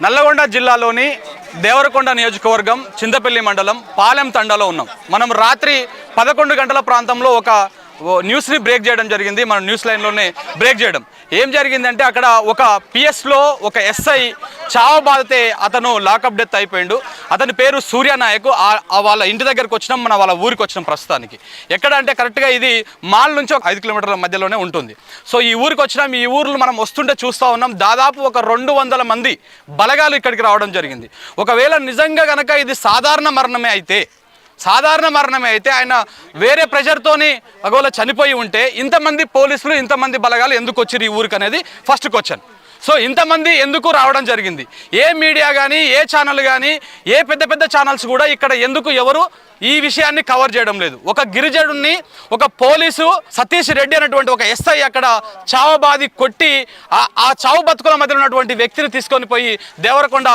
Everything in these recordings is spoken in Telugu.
నల్లగొండ జిల్లాలోని దేవరకొండ నియోజకవర్గం చింతపల్లి మండలం పాలెం తండాలో ఉన్నాం. మనం రాత్రి 11 గంటల ప్రాంతంలో ఒక న్యూస్ని బ్రేక్ చేయడం జరిగింది. మన న్యూస్ లైన్లోనే బ్రేక్ చేయడం. ఏం జరిగిందంటే అక్కడ ఒక పిఎస్లో ఒక ఎస్ఐ చావబాదితే అతను లాకప్ డెత్ అయిపోయిండు. అతని పేరు సూర్యనాయక్. వాళ్ళ ఇంటి దగ్గరకు వచ్చినాం, వాళ్ళ ఊరికి వచ్చినాం ప్రస్తుతానికి. ఎక్కడ అంటే కరెక్ట్గా ఇది మాల్ నుంచి ఒక 5 కిలోమీటర్ల మధ్యలోనే ఉంటుంది. సో ఈ ఊరికి వచ్చినాం. ఈ ఊర్లో మనం వస్తుంటే చూస్తూ ఉన్నాం, దాదాపు ఒక 200 మంది బలగాలు ఇక్కడికి రావడం జరిగింది. ఒకవేళ నిజంగా కనుక ఇది సాధారణ మరణమే అయితే ఆయన వేరే ప్రెషర్తోని ఒకవేళ చనిపోయి ఉంటే ఇంతమంది పోలీసులు ఇంతమంది బలగాలు ఎందుకు వచ్చారు ఈ ఊరికి అనేది ఫస్ట్ క్వశ్చన్. సో ఇంతమంది ఎందుకు రావడం జరిగింది? ఏ మీడియా కానీ, ఏ ఛానల్ కానీ, ఏ పెద్ద ఛానల్స్ కూడా ఇక్కడ ఎందుకు ఎవరు ఈ విషయాన్ని కవర్ చేయడం లేదు? ఒక గిరిజనుడిని ఒక పోలీసు సతీష్ రెడ్డి అనేటువంటి ఒక ఎస్ఐ అక్కడ చావబాది కొట్టి ఆ చావు బతుకుల మధ్య ఉన్నటువంటి వ్యక్తిని తీసుకొని పోయి దేవరకొండ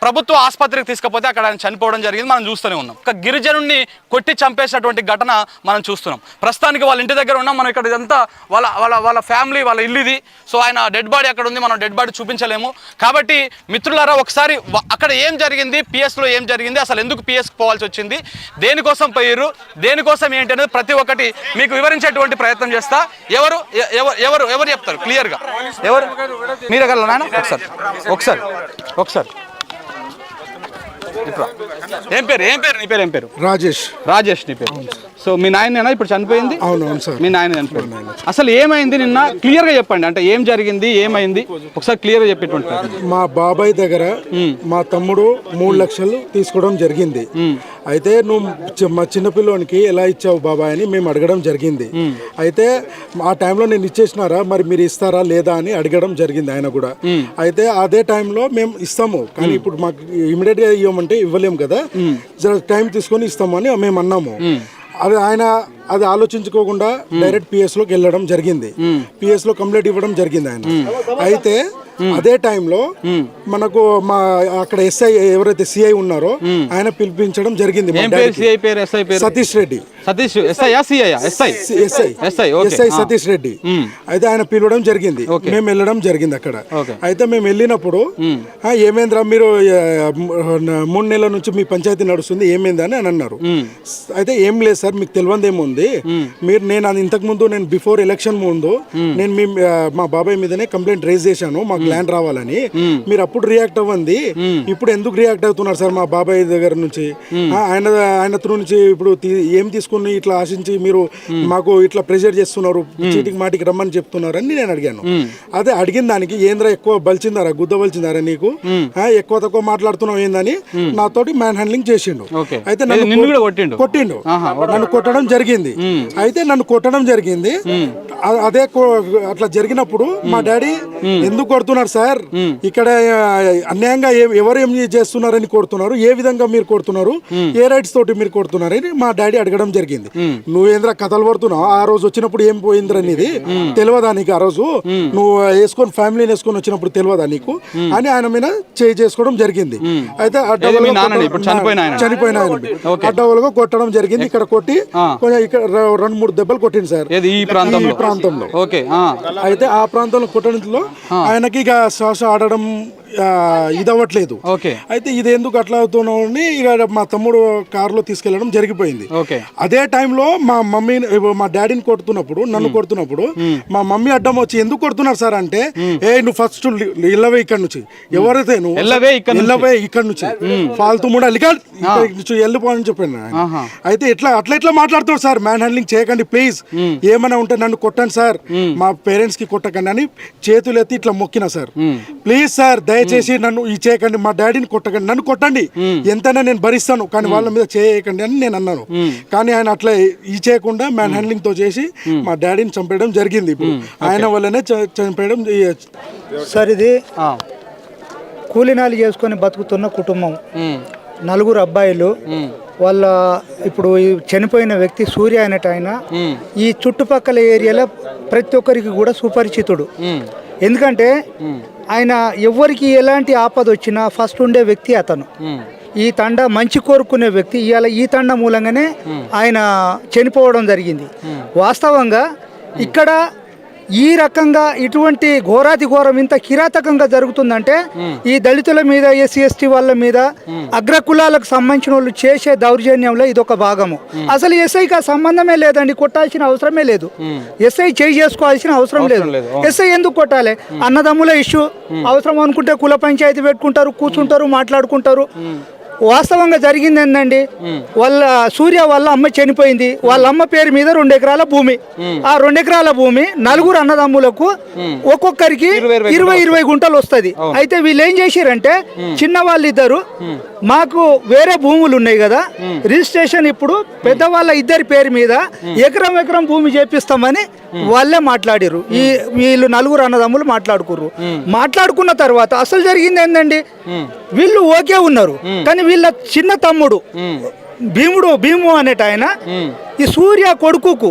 ప్రభుత్వ ఆసుపత్రికి తీసుకుపోతే అక్కడ ఆయన చనిపోవడం జరిగింది. మనం చూస్తూనే ఉన్నాం. ఒక గిరిజనుడిని కొట్టి చంపేసినటువంటి ఘటన మనం చూస్తున్నాం. ప్రస్తుతానికి వాళ్ళ ఇంటి దగ్గర ఉన్నాం. మనం ఇక్కడ ఇదంతా వాళ్ళ ఫ్యామిలీ, వాళ్ళ ఇల్లు ఇది. సో ఆయన డెడ్ బాడీ అక్కడ ఉంది, మనం డెడ్ బాడీ చూపించలేము. కాబట్టి మిత్రులారా, ఒకసారి అక్కడ ఏం జరిగింది, పిఎస్లో ఏం జరిగింది, అసలు ఎందుకు పిఎస్కి పోవాల్సి వచ్చింది, దేనికోసం పోయారు, దేనికోసం ఏంటి అనేది ప్రతి ఒక్కటి మీకు వివరించేటువంటి ప్రయత్నం చేస్తా. ఎవరు ఎవరు ఎవరు చెప్తారు క్లియర్గా? ఎవరు మీరే కదా నాయన? ఒకసారి ఏం పేరు నీ పేరు? రాజేష్ నీ పేరు. సో మీ నాయన ఇప్పుడు చనిపోయింది? అవునవును సార్, మీ నాయన చనిపోయింది. అసలు ఏమైంది నిన్న క్లియర్గా చెప్పండి. అంటే ఏం జరిగింది, ఏమైంది ఒకసారి క్లియర్గా చెప్పేటువంటి. మా బాబాయ్ దగ్గర మా తమ్ముడు 3 లక్షలు తీసుకోవడం జరిగింది. అయితే నువ్వు మా చిన్నపిల్లోనికి ఎలా ఇచ్చావు బాబాయ్ అని మేము అడగడం జరిగింది. అయితే ఆ టైంలో నేను ఇచ్చేసినారా, మరి మీరు ఇస్తారా లేదా అని అడగడం జరిగింది ఆయన కూడా. అయితే అదే టైంలో మేము ఇస్తాము, కానీ ఇప్పుడు మాకు ఇమీడియట్ గా ఇవ్వమంటే ఇవ్వలేము కదా, టైం తీసుకొని ఇస్తామని మేము అన్నాము. అది ఆలోచించుకోకుండా డైరెక్ట్ పిఎస్లోకి వెళ్ళడం జరిగింది. పిఎస్లో కంప్లైంట్ ఇవ్వడం జరిగింది ఆయన. అయితే అదే టైంలో మనకు మా అక్కడ ఎస్ఐ ఎవరైతే సిఐ ఉన్నారో ఆయన పిలిపించడం జరిగింది. సతీష్ రెడ్డి. సతీష్ రెడ్డి అయితే ఆయన పిలవడం జరిగింది. మేము వెళ్ళడం జరిగింది అక్కడ. అయితే మేము వెళ్ళినప్పుడు ఏమైందిరా, మీరు 3 నెలల నుంచి మీ పంచాయతీ నడుస్తుంది, ఏమైంది అని అన్నారు. అయితే ఏం లేదు సార్, మీకు తెలియదు ఏముంది, నేను ఇంతకు ముందు బిఫోర్ ఎలక్షన్ ముందు నేను మా బాబాయ్ మీదనే కంప్లైంట్ రైజ్ చేశాను, మాకు ల్యాండ్ రావాలని. మీరు అప్పుడు రియాక్ట్ అవ్వండి, ఇప్పుడు ఎందుకు రియాక్ట్ అవుతున్నారు సార్ మా బాబాయ్ దగ్గర నుంచి? ఆయన త్రూ నుంచి ఇప్పుడు ఏం తీసుకుని ఇట్లా ఆశించి మీరు మాకు ఇట్లా ప్రెషర్ చేస్తున్నారు, చీటికి మాటికి రమ్మని చెప్తున్నారు అని నేను అడిగాను. అదే అడిగిన దానికి ఏంద్రా ఎక్కువ బలిచిందారా, గుద్ద బలిచిందారా, నీకు ఎక్కువ తక్కువ మాట్లాడుతున్నావు ఏందని నాతోటి మ్యాన్ హ్యాండ్లింగ్ చేసిండు. అయితే నన్ను కొట్టిండు, నన్ను కొట్టడం జరిగింది. అయితే నన్ను కొట్టడం జరిగింది. అదే అట్లా జరిగినప్పుడు మా డాడీ ఎందుకు కొడుతున్నారు సార్, ఇక్కడ అన్యాయంగా ఎవరు ఏం చేస్తున్నారని కొడుతున్నారు, ఏ విధంగా మీరు కొడుతున్నారు, ఏ రైట్స్ తోటి మీరు కొడుతున్నారని మా డాడీ అడగడం జరిగింది. నువ్వేంద్రా కథలు పడుతున్నావు, ఆ రోజు వచ్చినప్పుడు ఏం పోయిందిరా నీది తెలియదా నీకు, ఆ రోజు నువ్వు వేసుకొని ఫ్యామిలీని వేసుకొని వచ్చినప్పుడు తెలియదా నీకు అని ఆయన మీద చేసుకోవడం జరిగింది. అయితే చనిపోయిన ఆయన అడ్డవలుగా కొట్టడం జరిగింది. ఇక్కడ కొట్టి కొంచెం ఇక్కడ 2-3 దెబ్బలు కొట్టింది సార్ ఈ ప్రాంతంలో. అయితే ఆ ప్రాంతంలో కొట్టడంలో ఆయనకి ఇక శ్వాస ఆడడం ఇదవ్వట్లేదు. అయితే ఇది ఎందుకు అట్లా అవుతున్నావు అని ఇక మా తమ్ముడు కారులో తీసుకెళ్లడం జరిగిపోయింది. అదే టైంలో మా డాడీని కొడుతున్నప్పుడు, నన్ను కొడుతున్నప్పుడు మా మమ్మీ అడ్డం వచ్చి ఎందుకు కొడుతున్నారు సార్ అంటే, నువ్వు ఫస్ట్ ఇల్లవే ఇక్కడ నుంచి, ఎవరైతే నువ్వు ఇల్లవే ఇక్కడ నుంచి ఫాల్తూ కూడా వెళ్ళిపోని చెప్పాను. అయితే అట్లా మాట్లాడుతాడు సార్, మ్యాన్ హ్యాండ్లింగ్ చేయకండి ప్లీజ్, ఏమైనా ఉంటే నన్ను కొట్టండి సార్, మా పేరెంట్స్ కి కొట్టకండి అని చేతులు ఎత్తి ఇట్లా మొక్కినా సార్, ప్లీజ్ సార్ దయచేసి నన్ను ఈ చేయకండి, మా డాడీని కొట్టకండి, నన్ను కొట్టండి ఎంతైనా నేను భరిస్తాను, కానీ వాళ్ళ మీద చేయకండి అని నేను అన్నాను. కానీ ఆయన అట్లా ఈ చేయకుండా మ్యాన్ హ్యాండ్లింగ్ తో చేసి మా డాడీని చంపేయడం జరిగింది. ఇప్పుడు ఆయన వల్లనే చంపేయడం సార్. ఇది కూలీనాలు చేసుకొని బతుకుతున్న కుటుంబం, 4 అబ్బాయిలు. వాళ్ళ ఇప్పుడు చనిపోయిన వ్యక్తి సూర్య అనేట ఆయన ఈ చుట్టుపక్కల ఏరియాలో ప్రతి ఒక్కరికి కూడా సుపరిచితుడు. ఎందుకంటే ఆయన ఎవరికి ఎలాంటి ఆపద వచ్చినా ఫస్ట్ ఉండే వ్యక్తి అతను. ఈ తండ మంచి కోరుకునే వ్యక్తి. ఇవాళ ఈ తండ మూలంగానే ఆయన చనిపోవడం జరిగింది. వాస్తవంగా ఇక్కడ ఈ రకంగా ఇటువంటి ఘోరాతి ఘోరం ఇంత కిరాతకంగా జరుగుతుందంటే ఈ దళితుల మీద ఎస్సీ ఎస్టీ వాళ్ళ మీద అగ్రకులాలకు సంబంధించిన వాళ్ళు చేసే దౌర్జన్యంలో ఇదొక భాగము. అసలు ఎస్ఐకి ఆ సంబంధమే లేదండి, కొట్టాల్సిన అవసరమే లేదు. ఎస్ఐ చేసుకోవాల్సిన అవసరం లేదు. ఎస్ఐ ఎందుకు కొట్టాలి? అన్నదమ్ముల ఇష్యూ, అవసరం అనుకుంటే కుల పంచాయతీ పెట్టుకుంటారు, కూర్చుంటారు, మాట్లాడుకుంటారు. వాస్తవంగా జరిగింది ఏంటండి, వాళ్ళ సూర్య వాళ్ళ అమ్మ చనిపోయింది, వాళ్ళ అమ్మ పేరు మీద 2 ఎకరాల భూమి. ఆ 2 ఎకరాల భూమి 4 అన్నదమ్ములకు ఒక్కొక్కరికి 20 గుంటలు వస్తుంది. అయితే వీళ్ళు ఏం చేసిరంటే, చిన్న వాళ్ళు ఇద్దరు మాకు వేరే భూములు ఉన్నాయి కదా, రిజిస్ట్రేషన్ ఇప్పుడు పెద్దవాళ్ళ ఇద్దరి పేరు మీద ఎకరం భూమి చేపిస్తామని వాళ్ళే మాట్లాడిరు. వీళ్ళు 4 అన్నదమ్ములు మాట్లాడుకుర్రు. మాట్లాడుకున్న తర్వాత అసలు జరిగింది ఏంటండి, వీళ్ళు ఓకే ఉన్నారు, కానీ వీళ్ళ చిన్న తమ్ముడు భీము అనేట ఆయన ఈ సూర్య కొడుకుకు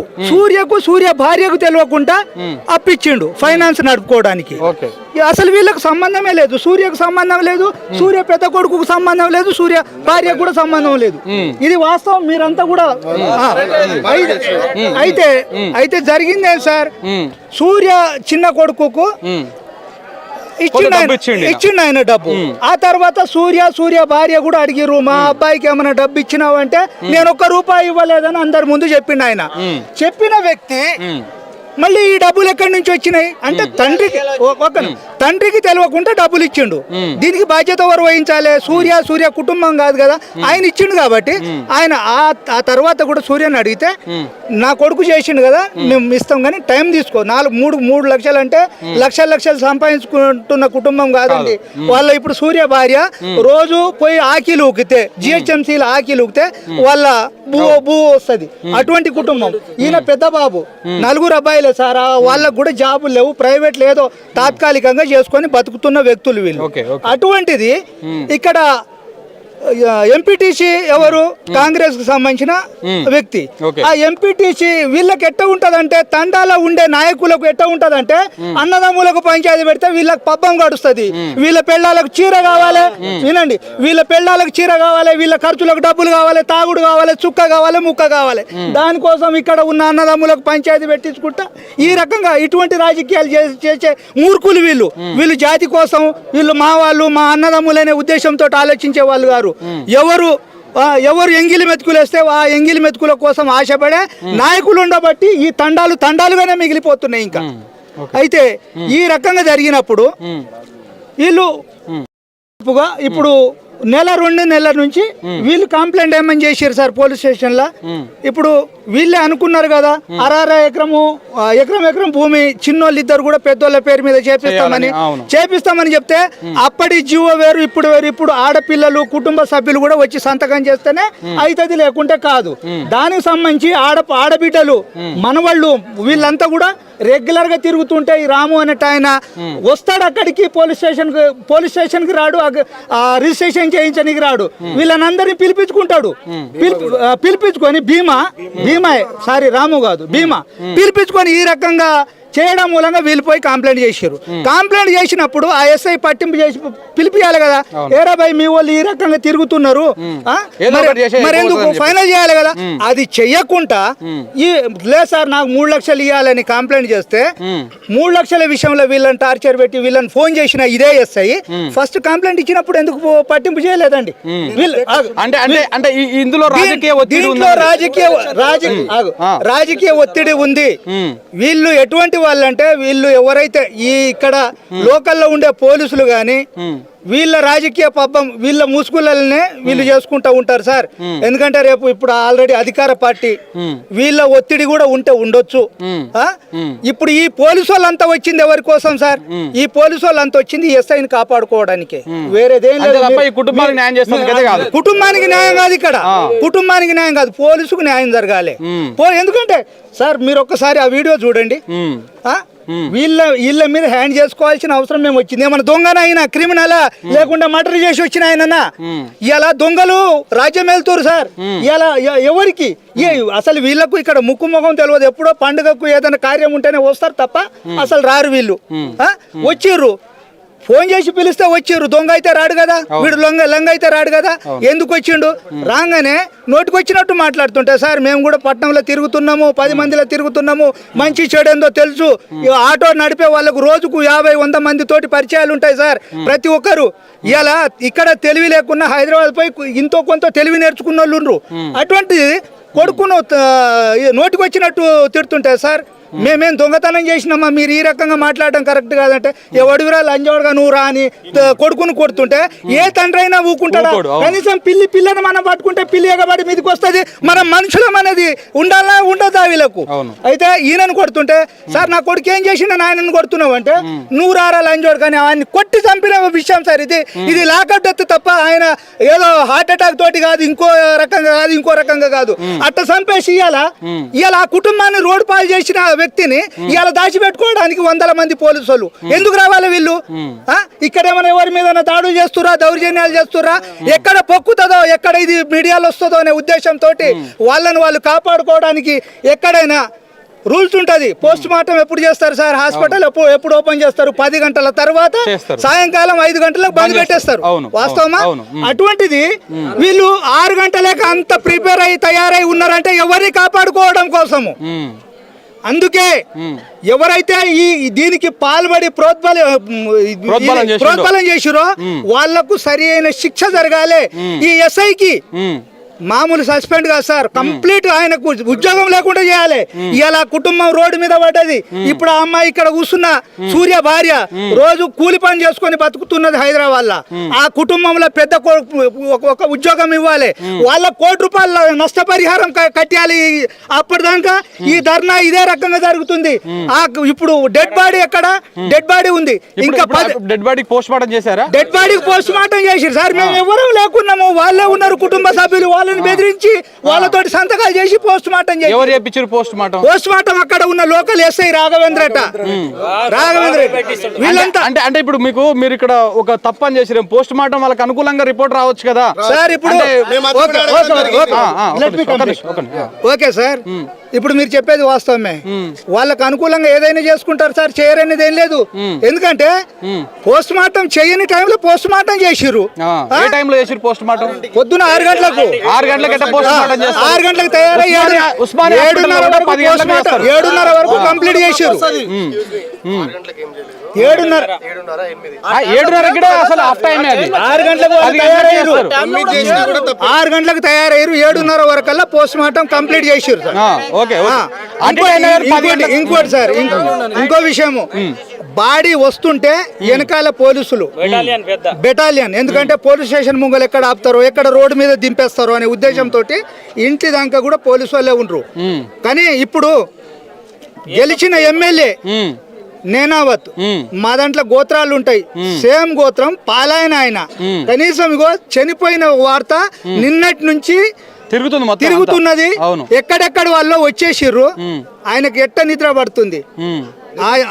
సూర్య భార్యకు తెలియకుండా అప్పిచ్చిండు ఫైనాన్స్ నడుపుకోవడానికి. అసలు వీళ్ళకు సంబంధమే లేదు, సూర్యకు సంబంధం లేదు, సూర్య పెద్ద కొడుకుకు సంబంధం లేదు, సూర్య భార్యకు కూడా సంబంధం లేదు. ఇది వాస్తవం, మీరంతా కూడా. అయితే జరిగిందే సార్, సూర్య చిన్న కొడుకుకు ఇచ్చిండు ఆయన డబ్బు. ఆ తర్వాత సూర్య భార్య కూడా అడిగిరు, మా అబ్బాయికి ఏమైనా డబ్బు ఇచ్చినావంటే నేను ₹1 ఇవ్వలేదని అందరి ముందు చెప్పిండు ఆయన. చెప్పిన వ్యక్తి మళ్ళీ ఈ డబ్బులు ఎక్కడి నుంచి వచ్చినాయి అంటే తండ్రికి తెలియకుండా డబ్బులు ఇచ్చిండు. దీనికి బాధ్యత ఎవరు వహించాలి? సూర్య కుటుంబం కాదు కదా, ఆయన ఇచ్చిండు కాబట్టి ఆయన ఆ తర్వాత కూడా సూర్యని అడిగితే నా కొడుకు చేసిండు కదా మేము ఇస్తాం, కానీ టైం తీసుకో, 3 లక్షలు అంటే లక్షలు సంపాదించుకుంటున్న కుటుంబం కాదండి వాళ్ళ. ఇప్పుడు సూర్య భార్య రోజు పోయి ఆకిలు ఊకితే, జిహెచ్ఎంసీలో ఆకిలు ఊకితే వాళ్ళ భూ వస్తుంది, అటువంటి కుటుంబం. ఈయన పెద్ద బాబు, 4 అబ్బాయిలే సార్, వాళ్ళకు కూడా జాబులు లేవు, ప్రైవేట్ లేదో తాత్కాలికంగా చేసుకొని బతుకుతున్న వ్యక్తులు వీళ్ళు. అటువంటిది ఇక్కడ ఎంపీటీసీ ఎవరు? కాంగ్రెస్ కు సంబంధించిన వ్యక్తి. ఆ ఎంపీటీసీ వీళ్ళకి ఎట్ట ఉంటదంటే, తండాలో ఉండే నాయకులకు ఎట్ట ఉంటదంటే, అన్నదమ్ములకు పంచాయతీ పెడితే వీళ్ళకి పబ్బం గడుస్తుంది. వీళ్ళ పెళ్ళాలకు చీర కావాలి, వినండి, వీళ్ళ పెళ్ళాలకు చీర కావాలి, వీళ్ళ ఖర్చులకు డబ్బులు కావాలి, తాగుడు కావాలి, చుక్క కావాలి, ముక్క కావాలి. దానికోసం ఇక్కడ ఉన్న అన్నదమ్ములకు పంచాయతీ పెట్టించుకుంటా ఈ రకంగా ఇటువంటి రాజకీయాలు చేసే మూర్ఖులు వీళ్ళు జాతి కోసం, వీళ్ళు మా వాళ్ళు, మా అన్నదమ్ములనే ఉద్దేశంతో ఆలోచించే వాళ్ళు గారు. ఎవరు ఎంగిలి మెతుకులు వేస్తే ఆ ఎంగిలి మెతుకుల కోసం ఆశపడే నాయకులు ఉండబట్టి ఈ తండాలుగానే మిగిలిపోతున్నాయి ఇంకా. అయితే ఈ రకంగా జరిగినప్పుడు వీళ్ళు ఇప్పుడు 1-2 నెలల నుంచి వీళ్ళు కంప్లైంట్ ఏమని చేశారు సార్ పోలీస్ స్టేషన్లో. ఇప్పుడు వీళ్ళే అనుకున్నారు కదా, ఎకరం భూమి చిన్నోళ్ళు ఇద్దరు కూడా పెద్దోళ్ళ పేరు మీద చేపిస్తామని చెప్తే, అప్పటి జీవో వేరు ఇప్పుడు వేరు. ఇప్పుడు ఆడపిల్లలు కుటుంబ సభ్యులు కూడా వచ్చి సంతకం చేస్తేనే అవుతుంది, లేకుంటే కాదు. దానికి సంబంధించి ఆడబిడ్డలు మనవాళ్ళు వీళ్ళంతా కూడా రెగ్యులర్ గా తిరుగుతుంటే ఈ రాము అనేట ఆయన వస్తాడు అక్కడికి, పోలీస్ స్టేషన్ కి రాడు, రిజిస్ట్రేషన్ చేయించడానికి రాడు. వీళ్ళనందరినీ పిలిపించుకుంటాడు. పిలిపించుకొని రాము కాదు భీమా పిలిపించుకొని ఈ రకంగా చేయడం మూలంగా వీళ్ళిపోయి కంప్లైంట్ చేశారు. కంప్లైంట్ చేసినప్పుడు ఆ ఎస్ఐ పట్టింపు చేసి పిలిపియాలి కదా, ఏరా భయ్ మీ వాళ్ళు ఈ రకంగా తిరుగుతున్నారు, మరి ఎందుకు ఫైనల్ చేయాలి కదా. అది చెయ్యకుండా లేదు సార్ నాకు 3 లక్షలు ఇవ్వాలని కంప్లైంట్ చేస్తే 3 లక్షల విషయంలో వీళ్ళని టార్చర్ పెట్టి వీళ్ళని ఫోన్ చేసిన ఇదే ఎస్ఐ ఫస్ట్ కంప్లైంట్ ఇచ్చినప్పుడు ఎందుకు పట్టింపు చేయలేదండి? రాజకీయ ఒత్తిడి ఉంది. వీళ్ళు ఎటువంటి వాళ్ళంటే, వీళ్ళు ఎవరైతే ఈ ఇక్కడ లోకల్లో ఉండే పోలీసులు గాని వీళ్ళ రాజకీయ పబ్బం వీళ్ళ ముసుగులనే వీళ్ళు చేసుకుంటూ ఉంటారు సార్. ఎందుకంటే రేపు ఇప్పుడు ఆల్రెడీ అధికార పార్టీ వీళ్ళ ఒత్తిడి కూడా ఉండొచ్చు. ఇప్పుడు ఈ పోలీసు వాళ్ళంతా వచ్చింది ఎవరి కోసం సార్? ఈ పోలీసు వాళ్ళంతా వచ్చింది ఎస్ఐని కాపాడుకోవడానికి, వేరేదేం లేదు. కుటుంబానికి న్యాయం కాదు ఇక్కడ, కుటుంబానికి న్యాయం కాదు, పోలీసుకు న్యాయం జరగాలి. ఎందుకంటే సార్ మీరు ఒక్కసారి ఆ వీడియో చూడండి. వీళ్ళ మీద హ్యాండ్ చేసుకోవాల్సిన అవసరం మేము వచ్చింది. ఏమన్నా దొంగన అయినా, క్రిమినలా, లేకుండా మర్డర్ చేసి వచ్చిన ఆయననా? ఇలా దొంగలు రాజ్యం వెళ్తారు సార్. ఇలా ఎవరికి అసలు వీళ్ళకు ఇక్కడ ముక్కు ముఖం తెలియదు. ఎప్పుడో పండుగకు ఏదైనా కార్యం ఉంటేనే వస్తారు తప్ప అసలు రారు వీళ్ళు. వచ్చిర్రు ఫోన్ చేసి పిలిస్తే వచ్చిర్రు. దొంగ అయితే రాడు కదా, వీడు లంగ అయితే రాడు కదా. ఎందుకు వచ్చిండు? రాగానే నోటికి వచ్చినట్టు మాట్లాడుతుంటే, సార్ మేము కూడా పట్టణంలో తిరుగుతున్నాము, 10 మందిలో తిరుగుతున్నాము, మంచి చెడు ఏందో తెలుసు. ఆటో నడిపే వాళ్ళకు రోజుకు 50-100 మంది తోటి పరిచయాలు ఉంటాయి సార్. ప్రతి ఒక్కరు ఇలా ఇక్కడ తెలివి లేకున్నా హైదరాబాద్ పోయి ఇంతో కొంత తెలివి నేర్చుకున్న వాళ్ళు ఉండ్రు. అటువంటిది కొడుకును నోటికి వచ్చినట్టు తిడుతుంటే, సార్ మేమేం దొంగతనం చేసినామా, మీరు ఈ రకంగా మాట్లాడడం కరెక్ట్ కాదంటే, ఎవడివిరా లంజోడుగా నువ్వు రా అని కొడుకును కొడుతుంటే ఏ తండ్రి అయినా ఊకుంటాడా? కనీసం పిల్లని మనం పట్టుకుంటే పిల్లి ఎగబడి మీదకి వస్తుంది. మనం మనుషులం అనేది ఉండాలా ఉండదా వీళ్ళకు? అయితే ఈయనను కొడుతుంటే, సార్ నా కొడుకు ఏం చేసిండు ఆయనను కొడుతున్నావు అంటే, నువ్వు రారా లంజోడు కానీ ఆయన్ని కొట్టి చంపిన విషయం సార్ ఇది లాకప్ డెత్ తప్ప ఆయన ఏదో హార్ట్ అటాక్ తోటి కాదు, ఇంకో రకంగా కాదు. అట్ట చంపేసి ఇవాళ ఆ కుటుంబాన్ని రోడ్డు పాలు చేసిన వ్యక్తిని ఇవాళ దాచిపెట్టుకోవడానికి 100 మంది పోలీసులు ఎందుకు రావాలి వీళ్ళు? ఇక్కడ ఏమైనా ఎవరి మీద దాడులు చేస్తురా, దౌర్జన్యాలు చేస్తురా, ఎక్కడ పొక్కుతుందో, ఎక్కడ ఇది మీడియాలో వస్తుందో అనే ఉద్దేశంతో వాళ్ళని వాళ్ళు కాపాడుకోవడానికి ఎక్కడైనా రూల్స్ ఉంటుంది. పోస్ట్ మార్టం ఎప్పుడు చేస్తారు సార్? హాస్పిటల్ ఎప్పుడు ఓపెన్ చేస్తారు? 10 గంటల తర్వాత సాయంకాలం 5 గంటలకు బంద్ పెట్టేస్తారు. వాస్తవమా? అటువంటిది వీళ్ళు 6 గంటలకి అంత ప్రిపేర్ అయ్యి తయారై ఉన్నారంటే ఎవరిని కాపాడుకోవడం కోసము. అందుకే ఎవరైతే దీనికి పాల్పడి ప్రోద్బలం చేసిరో వాళ్లకు సరి అయిన శిక్ష జరగాలి. ఈ ఎస్ఐకి మామూలు సస్పెండ్ కాదు సార్, కంప్లీట్ ఆయనకు ఉద్యోగం లేకుండా చేయాలి. ఇలా కుటుంబం రోడ్డు మీద పడ్డది. ఇప్పుడు ఆ అమ్మాయి ఇక్కడ కూర్చున్న సూర్య భార్య రోజు కూలి పని చేసుకొని బతుకుతున్నది హైదరాబాద్ లో. ఆ కుటుంబంలో పెద్ద ఒక ఉద్యోగం ఇవ్వాలి, వాళ్ళ ₹1,00,00,000 నష్టపరిహారం కట్టాలి. అప్పటిదాకా ఈ ధర్నా ఇదే రకంగా జరుగుతుంది. ఇప్పుడు డెడ్ బాడీ ఎక్కడ? డెడ్ బాడీ ఉంది. ఇంకా డెడ్ బాడీకి పోస్ట్ మార్టం చేశారా? డెడ్ బాడీకి పోస్ట్ మార్టం చేసారు సార్. మేము ఎవరూ లేకున్నాము, వాళ్ళే ఉన్నారు కుటుంబ సభ్యులు. బెదిరించి వాళ్ళతోటి సంతకాలు చేసి పోస్ట్ మార్టం పోస్ట్ మార్టం అక్కడ ఉన్న లోకల్ ఎస్ఐ రాఘవేంద్ర వీళ్ళంతా. అంటే ఇప్పుడు మీరు ఇక్కడ ఒక తప్పని చేసి పోస్ట్ మార్టం వాళ్ళకి అనుకూలంగా రిపోర్ట్ రావచ్చు కదా సార్. ఇప్పుడు ఓకే సార్, ఇప్పుడు మీరు చెప్పేది వాస్తవమే. వాళ్ళకు అనుకూలంగా ఏదైనా చేసుకుంటారు సార్, చేయరనేది ఏం లేదు. ఎందుకంటే పోస్ట్ మార్టం చేయని టైంలో పోస్ట్ మార్టం చేసిర్రు. పోస్ట్ మార్టం పొద్దున 6 గంటలకు 6 గంటలకు తయారై 7:30 వరకు కంప్లీట్ చేసారు. 7:30 అసలు ఆఫ్ టైం 6 గంటలకు తయారయ్యారు. 7:30 వరకల్లా పోస్ట్ మార్టం కంప్లీట్ చేసారు. ఇంకోటి సార్, ఇంకో విషయము, బాడీ వస్తుంటే వెనకాల పోలీసులు బెటాలియన్, ఎందుకంటే పోలీస్ స్టేషన్ ముంగలు ఎక్కడ ఆపుతారో, ఎక్కడ రోడ్డు మీద దింపేస్తారో అనే ఉద్దేశంతో ఇంటి దాకా కూడా పోలీసు వాళ్ళే ఉండరు. కానీ ఇప్పుడు గెలిచిన ఎమ్మెల్యే నేనావత్, మా దాంట్లో గోత్రాలు ఉంటాయి, సేమ్ గోత్రం పాలాయన ఆయన. కనీసం ఇగో చనిపోయిన వార్త నిన్నటి నుంచి తిరుగుతున్నది. ఎక్కడెక్కడ వాళ్ళు వచ్చేసిర్రు. ఆయనకి ఎట్ట నిద్ర పడుతుంది?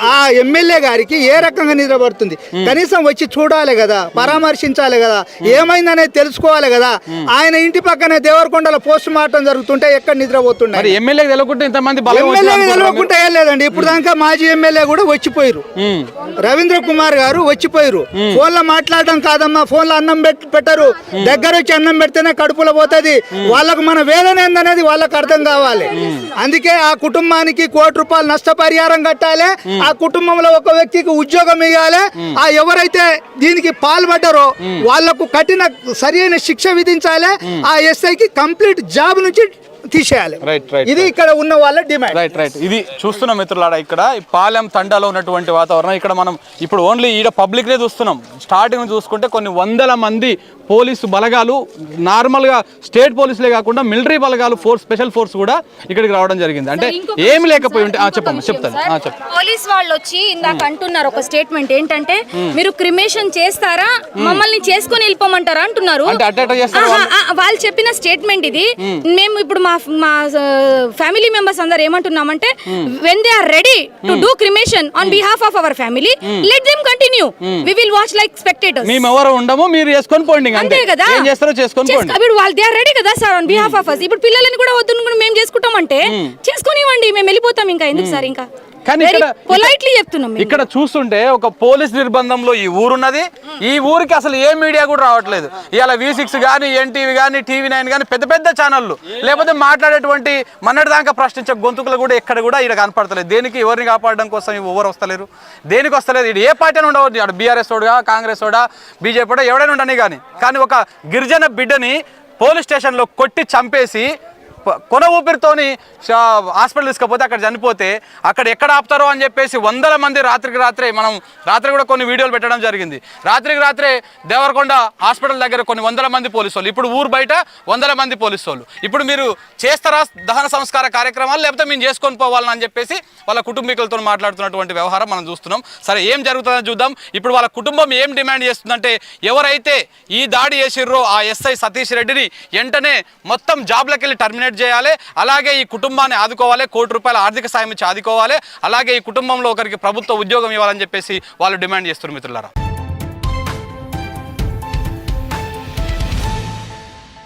ఆ ఎమ్మెల్యే గారికి ఏ రకంగా నిద్ర పడుతుంది? కనీసం వచ్చి చూడాలి కదా, పరామర్శించాలి కదా, ఏమైందనేది తెలుసుకోవాలి కదా. ఆయన ఇంటి పక్కనే దేవరకొండలో పోస్ట్ మార్టం జరుగుతుంటే ఎక్కడ నిద్రపోతుండే? ఎమ్మెల్యేకి తెలియకుండా ఏం లేదండి. ఇప్పుడు దాకా మాజీ ఎమ్మెల్యే కూడా వచ్చిపోయారు. రవీంద్ర కుమార్ గారు వచ్చిపోయారు. ఫోన్లో మాట్లాడడం కాదమ్మా, ఫోన్లో అన్నం పెట్టరు. దగ్గర వచ్చి అన్నం పెడితేనే కడుపులో పోతుంది. వాళ్ళకు మన వేదన ఏందనేది వాళ్ళకు అర్థం కావాలి. అందుకే ఆ కుటుంబానికి ₹1,00,00,000 నష్టపరిహారం కట్టాలి. ఆ కుటుంబంలో ఒక వ్యక్తికి ఉద్యోగం ఇవ్వాలి. ఆ ఎవరైతే దీనికి పాల్పడ్డారో వాళ్లకు కఠిన సరైన శిక్ష విధించాలి. ఆ ఎస్ఐకి కంప్లీట్ జాబ్ నుంచి తీసేయాలి. ఇది ఇక్కడ ఉన్న వాళ్ళ డిమాండ్. ఇది చూస్తున్నాం మిత్రులారా, ఇక్కడ పాలెం తండాలో ఉన్నటువంటి వాతావరణం. ఇక్కడ మనం ఇప్పుడు ఓన్లీ ఈడ పబ్లిక్ నే చూస్తున్నాం. స్టార్టింగ్ చూసుకుంటే కొన్ని 100 మంది పోలీసు బలగాలు, నార్మల్గా స్టేట్ పోలీసులే కాకుండా మిలిటరీ బలగాలు, స్పెషల్ ఫోర్స్ కూడా ఇక్కడికి రావడం జరిగింది. అంటే ఏమి లేకపోయి ఉంటే చెప్తాను. పోలీస్ వాళ్ళు వచ్చి ఇందాక అంటున్నారు ఒక స్టేట్మెంట్ ఏంటంటే, మీరు క్రిమేషన్ చేస్తారా, మమ్మల్ని చేసుకొని వెళ్ళిపోమంటారా అంటున్నారు. వాళ్ళు చెప్పిన స్టేట్మెంట్ ఇది. మేము ఇప్పుడు మా ఫ్యామిలీ మెంబర్స్ అందరు ఏమంటున్నామంటే, when they are ready to do cremation on behalf of our family, let them continue. We will watch like spectators. మేము ఎవరు ఉండము, మీరు చేసుకొని పోండి. అంతే కదా, ఏం చేస్తారో చేసుకొని పోండి. ఇప్పుడు వాళ్ళు దే ఆర్ రెడీ కదా sir on behalf of us. ఇప్పుడు పిల్లలని కూడా వద్దు మేము చేసుకుంటామంటే చేసుకొనివ్వండి, మేము వెళ్ళిపోతాం. ఇంకా ఎందుకు సార్? ఇంకా కానీ వెరీ ఇక్కడ పొలైట్లీ చెప్తున్నాం మేము. ఇక్కడ చూస్తుంటే ఒక పోలీస్ నిర్బంధంలో ఈ ఊరున్నది. ఈ ఊరికి అసలు ఏ మీడియా కూడా రావట్లేదు. ఇవాళ V6 కానీ, NTV కానీ, TV9 కానీ పెద్ద పెద్ద ఛానళ్ళు, లేకపోతే మాట్లాడేటువంటి మొన్నటిదాకా ప్రశ్నించే గొంతుకులు కూడా ఎక్కడ కూడా ఇక్కడ కనపడతలేదు. దేనికి ఎవరిని కాపాడడం కోసం ఎవరు వస్తలేరు, దేనికి వస్తలేదు. ఇది ఏ పార్టీ అని ఉండవచ్చు, అక్కడ BRS వాడుగా, కాంగ్రెస్ వాడా, BJP వాడా, ఎవడైనా ఉండని కానీ ఒక గిరిజన బిడ్డని పోలీస్ స్టేషన్లో కొట్టి చంపేసి కొన ఊపిరితోని హాస్పిటల్ తీసుకపోతే అక్కడ చనిపోతే అక్కడ ఎక్కడ ఆపుతారో అని చెప్పేసి వందల మంది రాత్రికి రాత్రే, మనం రాత్రి కూడా కొన్ని వీడియోలు పెట్టడం జరిగింది. రాత్రికి రాత్రే దేవరకొండ హాస్పిటల్ దగ్గర కొన్ని వందల మంది పోలీసు వాళ్ళు, ఇప్పుడు ఊరు బయట వందల మంది పోలీసు వాళ్ళు. ఇప్పుడు మీరు చేస్తారా దహన సంస్కార కార్యక్రమాలు, లేకపోతే మేము చేసుకొని పోవాలని అని చెప్పేసి వాళ్ళ కుటుంబీకులతో మాట్లాడుతున్నటువంటి వ్యవహారం మనం చూస్తున్నాం. సరే, ఏం జరుగుతుందని చూద్దాం. ఇప్పుడు వాళ్ళ కుటుంబం ఏం డిమాండ్ చేస్తుందంటే, ఎవరైతే ఈ దాడి చేసిర్రో ఆ SI సతీష్ రెడ్డిని వెంటనే మొత్తం జాబ్లకి వెళ్ళి టర్మినేట్ చేయాలి, అలాగే ఈ కుటుంబాన్ని ఆదుకోవాలి, ₹1 కోటి ఆర్థిక సాయం ఇచ్చి ఆదుకోవాలి, అలాగే ఈ కుటుంబంలో ఒకరికి ప్రభుత్వ ఉద్యోగం ఇవ్వాలని చెప్పేసి వాళ్ళు డిమాండ్ చేస్తున్నారు మిత్రులారా.